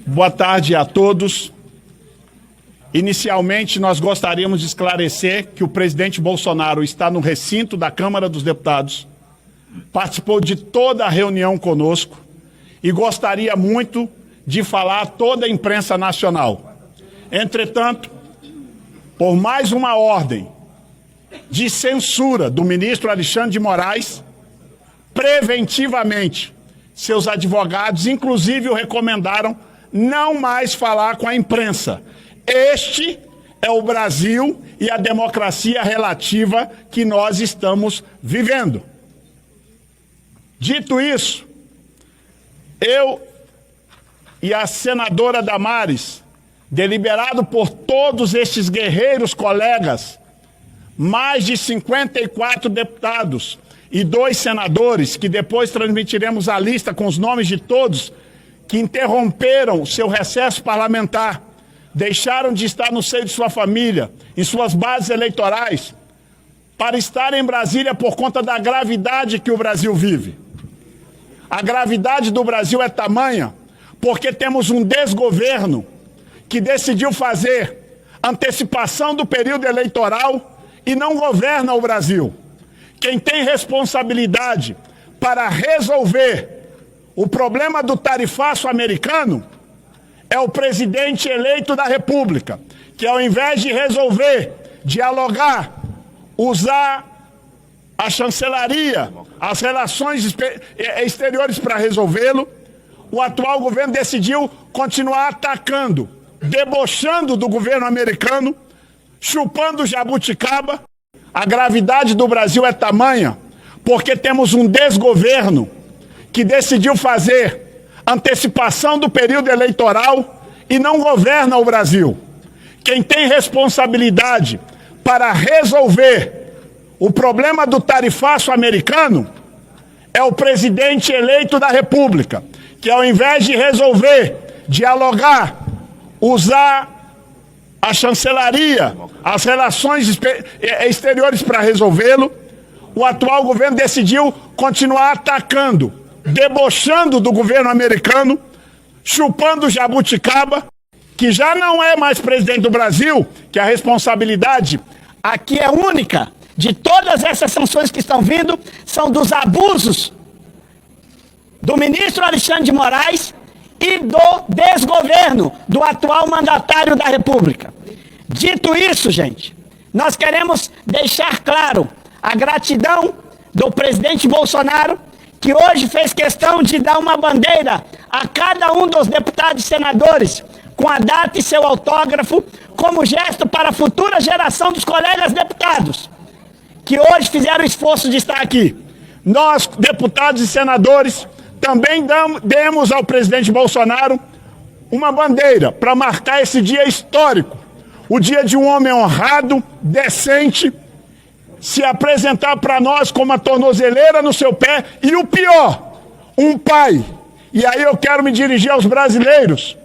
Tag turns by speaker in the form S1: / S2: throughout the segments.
S1: Boa tarde a todos. Inicialmente, nós gostaríamos de esclarecer que o presidente Bolsonaro está no recinto da Câmara dos Deputados, participou de toda a reunião conosco e gostaria muito de falar a toda a imprensa nacional. Entretanto, por mais uma ordem de censura do ministro Alexandre de Moraes, preventivamente, seus advogados, inclusive, o recomendaram não mais falar com a imprensa. Este é o Brasil e a democracia relativa que nós estamos vivendo. Dito isso, eu e a senadora Damares, deliberado por todos estes guerreiros colegas, mais de 54 deputados e 2 senadores, que depois transmitiremos a lista com os nomes de todos, que interromperam seu recesso parlamentar, deixaram de estar no seio de sua família, em suas bases eleitorais, para estar em Brasília por conta da gravidade que o Brasil vive. A gravidade do Brasil é tamanha porque temos um desgoverno que decidiu fazer antecipação do período eleitoral e não governa o Brasil. Quem tem responsabilidade para resolver o problema do tarifaço americano é o presidente eleito da República, que ao invés de resolver, dialogar, usar a chancelaria, as relações exteriores para resolvê-lo, o atual governo decidiu continuar atacando, debochando do governo americano, chupando jabuticaba. A gravidade do Brasil é tamanha porque temos um desgoverno que decidiu fazer antecipação do período eleitoral e não governa o Brasil. Quem tem responsabilidade para resolver o problema do tarifaço americano é o presidente eleito da República, que ao invés de resolver, dialogar, usar a chancelaria, as relações exteriores para resolvê-lo, o atual governo decidiu continuar atacando, debochando do governo americano, chupando jabuticaba, que já não é mais presidente do Brasil, que a responsabilidade aqui é única de todas essas sanções que estão vindo, são dos abusos do ministro Alexandre de Moraes e do desgoverno do atual mandatário da República. Dito isso, gente, nós queremos deixar claro a gratidão do presidente Bolsonaro, que hoje fez questão de dar uma bandeira a cada um dos deputados e senadores, com a data e seu autógrafo, como gesto para a futura geração dos colegas deputados, que hoje fizeram o esforço de estar aqui. Nós, deputados e senadores, também demos ao presidente Bolsonaro uma bandeira para marcar esse dia histórico, o dia de um homem honrado, decente, se apresentar para nós com uma tornozeleira no seu pé e o pior, um pai. E aí eu quero me dirigir aos brasileiros.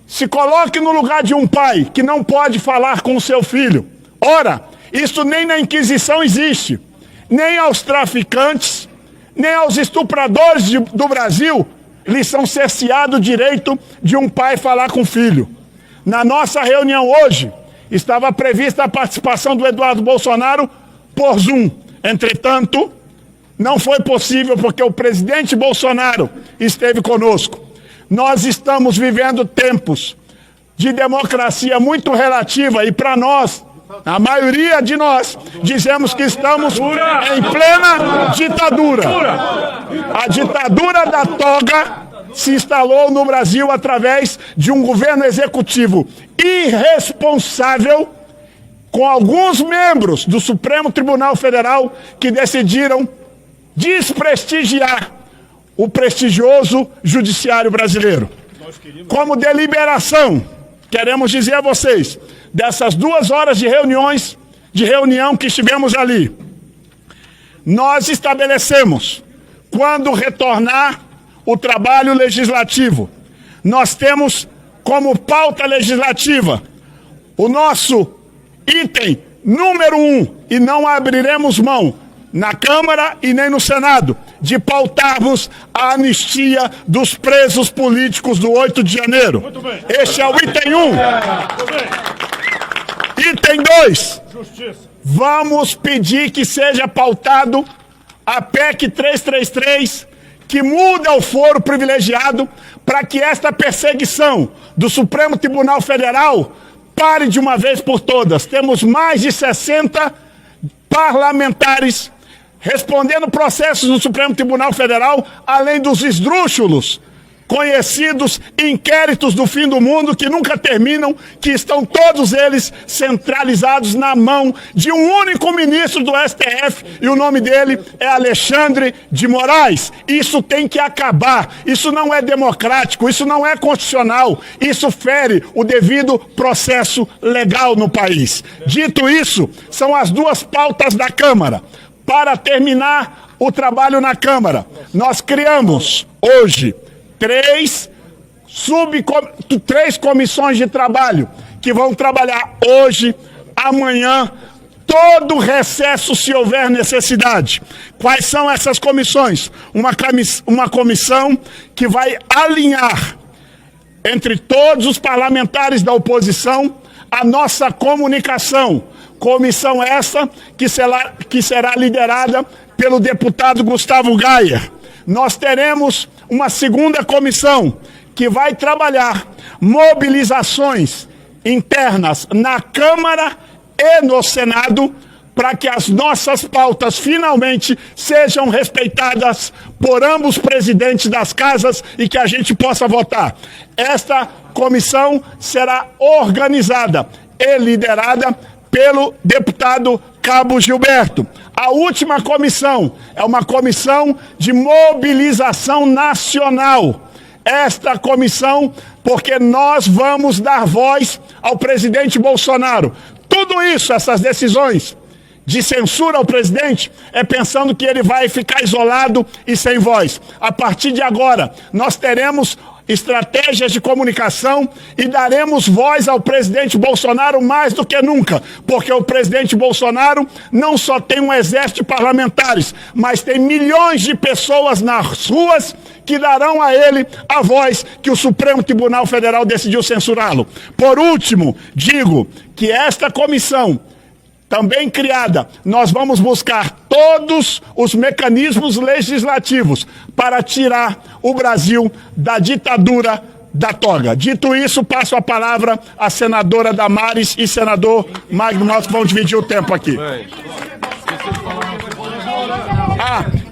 S1: Se coloque no lugar de um pai que não pode falar com o seu filho. Ora, isso nem na Inquisição existe, nem aos traficantes, nem aos estupradores do Brasil lhes são cerceado o direito de um pai falar com o filho. Na nossa reunião hoje, estava prevista a participação do Eduardo Bolsonaro por Zoom. Entretanto, não foi possível porque o presidente Bolsonaro esteve conosco. Nós estamos vivendo tempos de democracia muito relativa e para nós, a maioria de nós, dizemos que estamos em plena ditadura. A ditadura da toga se instalou no Brasil através de um governo executivo irresponsável, com alguns membros do Supremo Tribunal Federal que decidiram desprestigiar o prestigioso judiciário brasileiro. Como deliberação, queremos dizer a vocês, dessas 2 horas de reunião que estivemos ali, nós estabelecemos, quando retornar o trabalho legislativo, nós temos como pauta legislativa o nosso item número 1, e não abriremos mão na Câmara e nem no Senado, de pautarmos a anistia dos presos políticos do 8 de janeiro. Este é o item 1. Item 2. Vamos pedir que seja pautado a PEC 333, que muda o foro privilegiado para que esta perseguição do Supremo Tribunal Federal pare de uma vez por todas. Temos mais de 60 parlamentares respondendo processos no Supremo Tribunal Federal, além dos esdrúxulos conhecidos inquéritos do fim do mundo que nunca terminam, que estão todos eles centralizados na mão de um único ministro do STF, e o nome dele é Alexandre de Moraes. Isso tem que acabar. Isso não é democrático, isso não é constitucional, isso fere o devido processo legal no país. Dito isso, são as duas pautas da Câmara. Para terminar o trabalho na Câmara, nós criamos hoje três comissões de trabalho que vão trabalhar hoje, amanhã, todo o recesso se houver necessidade. Quais são essas comissões? Uma comissão que vai alinhar entre todos os parlamentares da oposição a nossa comunicação. Comissão essa que será liderada pelo deputado Gustavo Gayer. Nós teremos uma segunda comissão que vai trabalhar mobilizações internas na Câmara e no Senado para que as nossas pautas finalmente sejam respeitadas por ambos os presidentes das casas e que a gente possa votar. Esta comissão será organizada e liderada pelo deputado Cabo Gilberto. A última comissão é uma comissão de mobilização nacional. Esta comissão, porque nós vamos dar voz ao presidente Bolsonaro. Tudo isso, essas decisões de censura ao presidente, é pensando que ele vai ficar isolado e sem voz. A partir de agora, nós teremos estratégias de comunicação e daremos voz ao presidente Bolsonaro mais do que nunca, porque o presidente Bolsonaro não só tem um exército de parlamentares, mas tem milhões de pessoas nas ruas que darão a ele a voz que o Supremo Tribunal Federal decidiu censurá-lo. Por último, digo que esta comissão também criada, nós vamos buscar todos os mecanismos legislativos para tirar o Brasil da ditadura da toga. Dito isso, passo a palavra à senadora Damares e senador Magno Malta, que vão dividir o tempo aqui.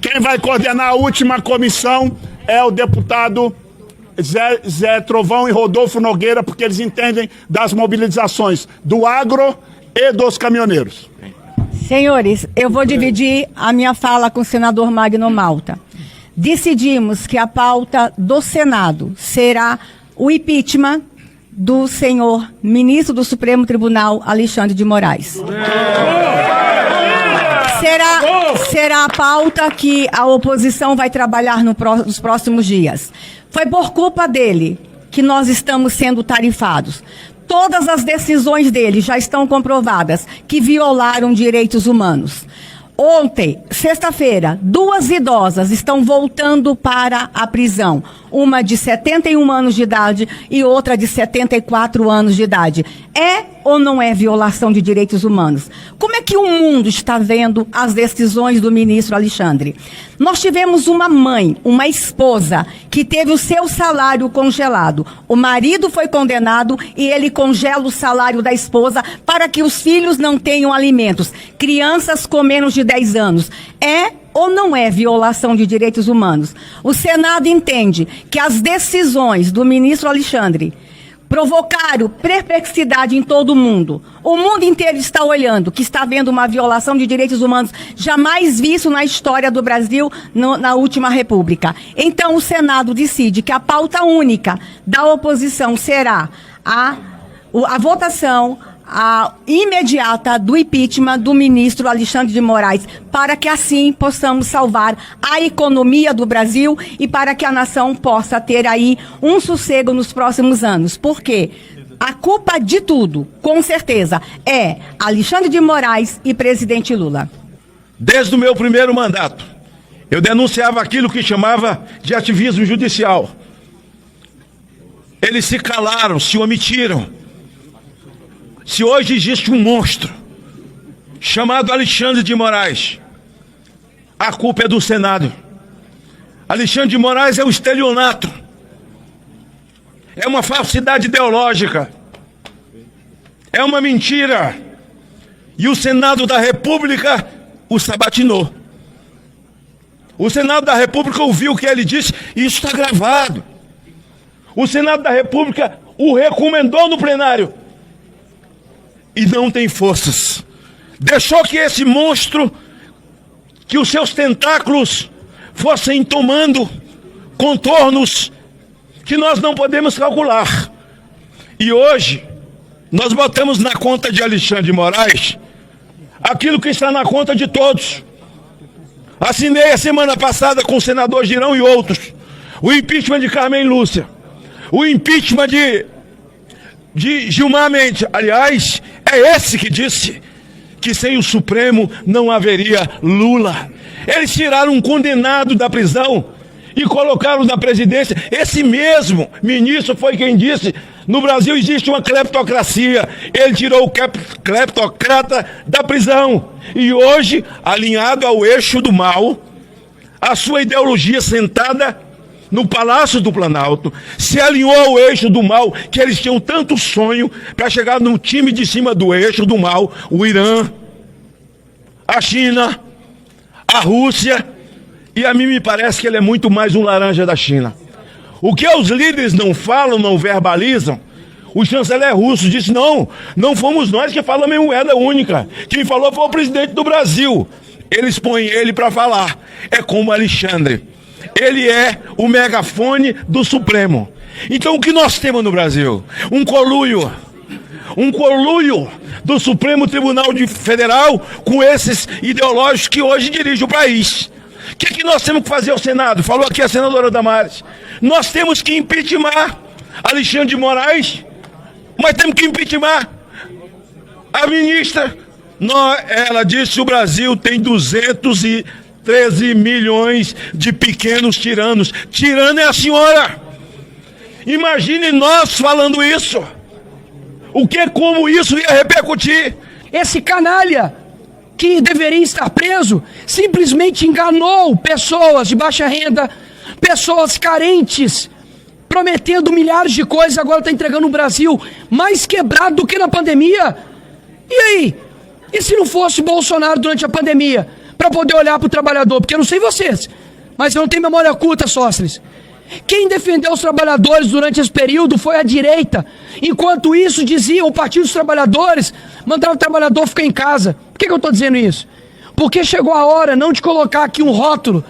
S1: Quem vai coordenar a última comissão é o deputado Zé Trovão e Rodolfo Nogueira, porque eles entendem das mobilizações do agro e dos caminhoneiros.
S2: Senhores, eu vou dividir a minha fala com o senador Magno Malta. Decidimos que a pauta do Senado será o impeachment do senhor ministro do Supremo Tribunal, Alexandre de Moraes. Será a pauta que a oposição vai trabalhar nos próximos dias. Foi por culpa dele que nós estamos sendo tarifados. Todas as decisões dele já estão comprovadas que violaram direitos humanos. Ontem, sexta-feira, 2 idosas estão voltando para a prisão. Uma de 71 anos de idade e outra de 74 anos de idade. É ou não é violação de direitos humanos? Como é que o mundo está vendo as decisões do ministro Alexandre? Nós tivemos uma mãe, uma esposa, que teve o seu salário congelado. O marido foi condenado e ele congela o salário da esposa para que os filhos não tenham alimentos. Crianças com menos de 10 anos. É ou não é violação de direitos humanos? O Senado entende que as decisões do ministro Alexandre provocaram perplexidade em todo o mundo. O mundo inteiro está olhando que está havendo uma violação de direitos humanos jamais visto na história do Brasil na última república. Então o Senado decide que a pauta única da oposição será a votação imediata do impeachment do ministro Alexandre de Moraes, para que assim possamos salvar a economia do Brasil e para que a nação possa ter aí um sossego nos próximos anos. Por quê? A culpa de tudo, com certeza, é Alexandre de Moraes e presidente Lula.
S3: Desde o meu primeiro mandato, Eu denunciava aquilo que chamava de ativismo judicial. Eles se calaram, se omitiram. Se hoje existe um monstro chamado Alexandre de Moraes, a culpa é do Senado. Alexandre de Moraes é um estelionato. É uma falsidade ideológica. É uma mentira. E o Senado da República o sabatinou. O Senado da República ouviu o que ele disse e isso está gravado. O Senado da República o recomendou no plenário. E não tem forças. Deixou que esse monstro, que os seus tentáculos fossem tomando contornos que nós não podemos calcular. E hoje, nós botamos na conta de Alexandre de Moraes aquilo que está na conta de todos. Assinei a semana passada com o senador Girão e outros o impeachment de Carmen Lúcia, o impeachment de Gilmar Mendes. Aliás, é esse que disse que sem o Supremo não haveria Lula. Eles tiraram um condenado da prisão e colocaram na presidência. Esse mesmo ministro foi quem disse: no Brasil existe uma cleptocracia. Ele tirou o cleptocrata da prisão. E hoje, alinhado ao eixo do mal, a sua ideologia sentada no Palácio do Planalto se alinhou ao eixo do mal, que eles tinham tanto sonho para chegar no time de cima do eixo do mal: o Irã, a China, a Rússia. E a mim me parece que ele é muito mais um laranja da China. O que os líderes não falam, não verbalizam, o chanceler russo disse: não fomos nós que falamos em moeda única. Quem falou foi o presidente do Brasil. Eles põem ele para falar. É como Alexandre. Ele é o megafone do Supremo. Então o que nós temos no Brasil? Um conluio do Supremo Tribunal Federal com esses ideológicos que hoje dirigem o país. O que nós temos que fazer ao Senado? Falou aqui a senadora Damares. Nós temos que impeachment Alexandre de Moraes, mas temos que impeachment a ministra. Ela disse que o Brasil tem 213 milhões de pequenos tiranos. Tirano é a senhora. Imagine nós falando isso. Como isso ia repercutir?
S4: Esse canalha que deveria estar preso simplesmente enganou pessoas de baixa renda, pessoas carentes, prometendo milhares de coisas. Agora está entregando um Brasil mais quebrado do que na pandemia. E aí? E se não fosse Bolsonaro durante a pandemia, para poder olhar para o trabalhador? Porque eu não sei vocês, mas eu não tenho memória curta, sócios. Quem defendeu os trabalhadores durante esse período foi a direita. Enquanto isso, diziam o Partido dos Trabalhadores, mandava o trabalhador ficar em casa. Por que eu estou dizendo isso? Porque chegou a hora não de colocar aqui um rótulo.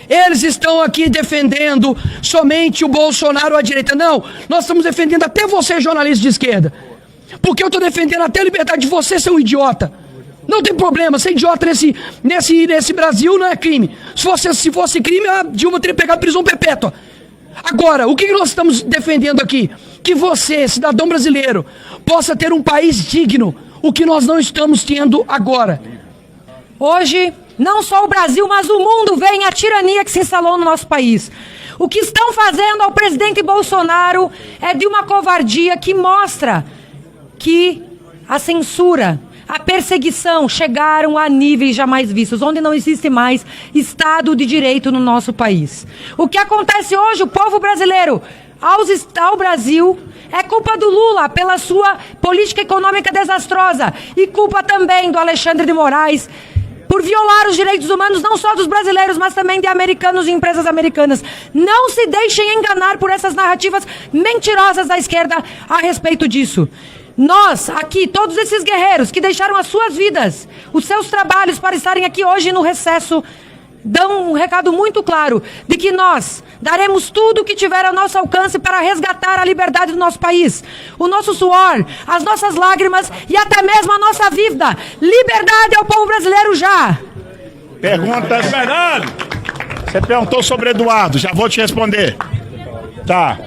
S4: Eles estão aqui defendendo somente o Bolsonaro ou a direita. Não, nós estamos defendendo até você, jornalista de esquerda. Porque eu estou defendendo até a liberdade de você ser um idiota. Não tem problema, ser idiota nesse Brasil não é crime. Se fosse crime, a Dilma teria pegado prisão perpétua. Agora, o que nós estamos defendendo aqui? Que você, cidadão brasileiro, possa ter um país digno, o que nós não estamos tendo agora.
S5: Hoje, não só o Brasil, mas o mundo vê a tirania que se instalou no nosso país. O que estão fazendo ao presidente Bolsonaro é de uma covardia que mostra que a censura, a perseguição chegaram a níveis jamais vistos, onde não existe mais Estado de Direito no nosso país. O que acontece hoje, o povo brasileiro, ao Brasil, é culpa do Lula pela sua política econômica desastrosa e culpa também do Alexandre de Moraes por violar os direitos humanos não só dos brasileiros, mas também de americanos e empresas americanas. Não se deixem enganar por essas narrativas mentirosas da esquerda a respeito disso. Nós, aqui, todos esses guerreiros que deixaram as suas vidas, os seus trabalhos para estarem aqui hoje no recesso, dão um recado muito claro de que nós daremos tudo o que tiver ao nosso alcance para resgatar a liberdade do nosso país. O nosso suor, as nossas lágrimas e até mesmo a nossa vida. Liberdade ao povo brasileiro já!
S1: Perguntas. Você perguntou sobre Eduardo, já vou te responder. Tá.